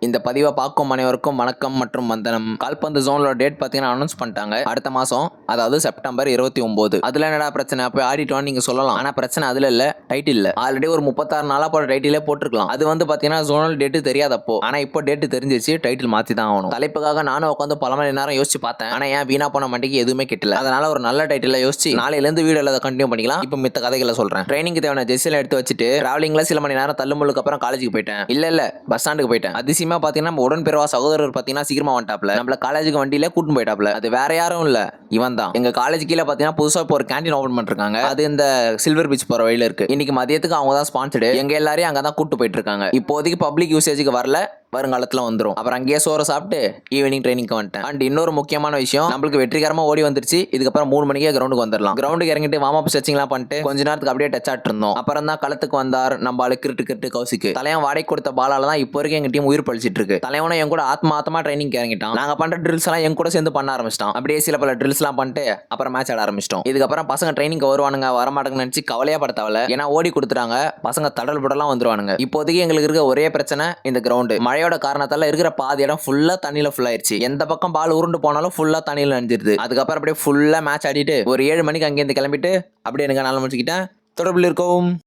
இந்த பதிவை பார்க்கும் அனைவருக்கும் வணக்கம் மற்றும் வந்தனம். கால்பந்து ஜோனோட டேட் பார்த்தீங்கன்னா அனௌன்ஸ் பண்ணிட்டாங்க. அடுத்த மாதம், அதாவது செப்டம்பர் 29. அதில் என்னடா பிரச்சனை? போய் ஆடிட்டோன்னு நீங்கள் சொல்லலாம். ஆனால் பிரச்சனை அதில் இல்லை, டைட்டில். ஆல்ரெடி ஒரு 36 நாளாக போட டைட்டிலே போட்டிருக்கலாம். அது வந்து பார்த்தீங்கன்னா ஜோனல் டேட்டு தெரியாதப்போ. ஆனால் இப்போ டேட்டு தெரிஞ்சிச்சு, டைட்டில் மாற்றி தான் ஆகணும். தலைப்புக்காக நானும் உட்காந்து பல மணி நேரம் யோசிச்சு பார்த்தேன். ஆனால் ஏன் வீணா போன மண்டிக்கு எதுவுமே கிட்டல. அதனால ஒரு நல்ல டைட்டில் யோசிச்சு நாளையிலேருந்து வீடியோவில் அதை கண்டினியூ பண்ணிக்கலாம். இப்போ மித்த கதைகளை சொல்கிறேன். ட்ரைனிங்க்கு தேவையான ஜெஸ்ஸில் எடுத்து வச்சுட்டு டிராவலிங்கில் சில மணி நேரம் தள்ளுமுள்ளுக்கு அப்புறம் காலேஜுக்கு போயிட்டேன். இல்லை பஸ் ஸ்டாண்டுக்கு போயிட்டேன். அதிசயமா பார்த்தீங்கன்னா நம்ம உடன்பிறவா சகோதரர் பார்த்தீங்கன்னா சீக்கிரமா வந்துட்டாப்ல. நம்மள காலேஜுக்கு வண்டியில கூட்டிட்டு போயிட்டாப்ல. அது வேற யாரும் இல்ல, இவன் தான். எங்க காலேஜ் கீழே பார்த்தீங்கன்னா புதுசா இப்போ ஒரு கேண்டீன் ஓபன் பண்ணிருக்காங்க. அது இந்த சில்வர் பீச் போற வழியில இருக்கு. இன்னைக்கு மதியத்துக்கு அவங்க தான் ஸ்பான்சர்டு. எங்க எல்லாரையும் அங்க தான் கூட்டு போயிட்டு இருக்காங்க. இப்போதைக்கு பப்ளிக் யூசேஜுக்கு வரல, வருங்காலத்துல வந்துடும். அப்புறம் அங்கேயே சோற சாப்பிட்டு ஈவினிங் ட்ரைனிங்க்கு வந்துட்டேன். அண்ட் இன்னொரு முக்கியமான விஷயம், நம்மளுக்கு வெற்றிகரமா ஓடி வந்துருச்சு. இதுக்கப்புறம் 3 மணிக்கே கிரவுண்டுக்கு வந்துடலாம். கிரவுண்டுக்கு இறங்கிட்டு வார்ம் அப் ஸ்ட்ரெச்சிங்லாம் பண்ணிட்டு கொஞ்ச நேரத்துக்கு அப்படியே டச் ஆட்டு இருந்தோம். அப்புறம் தான் களத்துக்கு வந்தார் நம்ம ஆளு கிரிட்டு கௌசிக்கு. தலைவன் வாடகை கொடுத்த பாலால தான் இப்போ வரைக்கும் எங்க டீம் உயிர் பழிச்சிட்டு இருக்கு. தலைவனும் என் கூட ஆத்மா ட்ரைனிங் இறங்கிட்டான். நாங்க பண்ற ட்ரில்ஸ் எல்லாம் என் கூட சேர்ந்து பண்ண ஆரம்பிச்சிட்டான். அப்படியே சில பல ட்ரில்ஸ் எல்லாம் பண்ணிட்டு அப்புறம் மேட்ச் ஆட ஆரம்பிச்சிட்டோம். இதுக்கப்புறம் பசங்க ட்ரைனிங் வருவானுங்க வரமாட்டாங்கன்னு நினைச்சு கவலையா படுத்தவல. ஏன்னா ஓடி கொடுத்துட்டாங்க, பசங்க தடல் படலாம் வந்துருவானுங்க. இப்போதைக்கு எங்களுக்கு இருக்க ஒரே பிரச்சனை இந்த கிரவுண்டு. மழையோட காரணத்தால இருக்கிற பாதி இடம் ஃபுல்லா தண்ணியில ஃபுல் ஆயிருச்சு. எந்த பக்கம் பால் உருண்டு போனாலும் ஃபுல்லா தண்ணியில நனைஞ்சிருது. அதுக்கப்புறம் அப்படியே ஃபுல்லா மேட்ச் ஆடிட்டு ஒரு 7 மணிக்கு அங்கேருந்து கிளம்பிட்டு அப்படியே எனக்கு நாள் முடிச்சுக்கிட்டேன். தொடர்பில் இருக்கவும்.